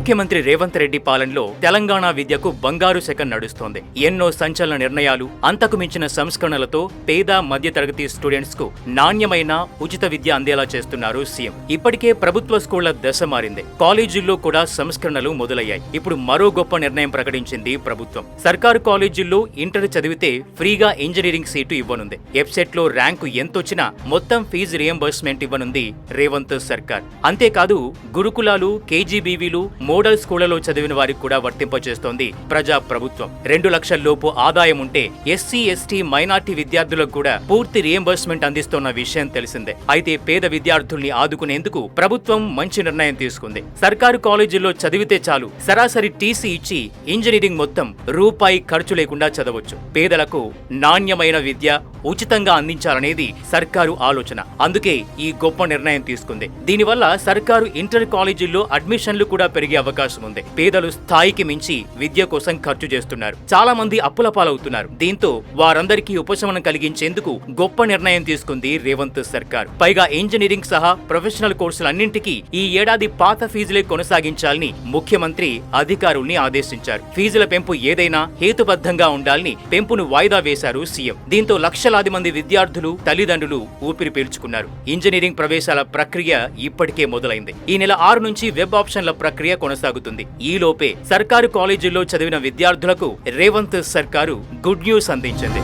ముఖ్యమంత్రి రేవంత్ రెడ్డి పాలనలో తెలంగాణ విద్యకు బంగారు శకం నడుస్తోంది. ఎన్నో సంచలన నిర్ణయాలు, అంతకు మించిన సంస్కరణలతో పేద మధ్యతరగతి స్టూడెంట్స్ కు నాణ్యమైన ఉచిత విద్య అందేలా చేస్తున్నారు సీఎం. ఇప్పటికే ప్రభుత్వ స్కూళ్ల దశ మారింది. కాలేజీల్లో కూడా సంస్కరణలు మొదలయ్యాయి. ఇప్పుడు మరో గొప్ప నిర్ణయం ప్రకటించింది ప్రభుత్వం. సర్కారు కాలేజీల్లో ఇంటర్ చదివితే ఫ్రీగా ఇంజనీరింగ్ సీటు ఇవ్వనుంది. వెబ్సైట్ లో ర్యాంకు ఎంతొచ్చినా మొత్తం ఫీజు రియంబర్స్మెంట్ ఇవ్వనుంది రేవంత్ సర్కార్. అంతేకాదు గురుకులాలు, కేజీబీవీలు, మోడల్ స్కూళ్లలో చదివిన వారికి కూడా వర్తింపచేస్తోంది ప్రజా ప్రభుత్వం. 2 లక్షల లోపు ఆదాయం ఉంటే ఎస్సీ, ఎస్టీ, మైనార్టీ విద్యార్థులకు కూడా పూర్తి రియంబర్స్మెంట్ అందిస్తోన్న విషయం తెలిసిందే. అయితే పేద విద్యార్థుల్ని ఆదుకునేందుకు ప్రభుత్వం మంచి నిర్ణయం తీసుకుంది. సర్కారు కాలేజీల్లో చదివితే చాలు, సరాసరి టీసీ ఇచ్చి ఇంజనీరింగ్ మొత్తం రూపాయి ఖర్చు లేకుండా చదవచ్చు. పేదలకు నాణ్యమైన విద్య ఉచితంగా అందించాలనేది సర్కారు ఆలోచన. అందుకే ఈ గొప్ప నిర్ణయం తీసుకుంది. దీనివల్ల సర్కారు ఇంటర్ కాలేజీల్లో అడ్మిషన్లు కూడా పెరిగే అవకాశం ఉంది. పేదలు స్థాయికి మించి విద్య కోసం ఖర్చు చేస్తున్నారు. చాలా మంది అప్పుల పాలవుతున్నారు. దీంతో వారందరికీ ఉపశమనం కలిగించేందుకు గొప్ప నిర్ణయం తీసుకుంది రేవంత్ సర్కార్. పైగా ఇంజనీరింగ్ సహా ప్రొఫెషనల్ కోర్సులన్నింటికీ ఈ ఏడాది పాత ఫీజులే కొనసాగించాలని ముఖ్యమంత్రి అధికారుల్ని ఆదేశించారు. ఫీజుల పెంపు ఏదైనా హేతుబద్ధంగా ఉండాలని పెంపును వాయిదా వేశారు సీఎం. దీంతో లక్షలాది మంది విద్యార్థులు, తల్లిదండ్రులు ఊపిరి పీల్చుకున్నారు. ఇంజనీరింగ్ ప్రవేశాల ప్రక్రియ ఇప్పటికే మొదలైంది. ఈ నెల 6 నుంచి వెబ్ ఆప్షన్ల ప్రక్రియ కొనసాగుతుంది. ఈలోపే సర్కారు కాలేజీల్లో చదివిన విద్యార్థులకు రేవంత్ సర్కారు గుడ్ న్యూస్ అందించింది.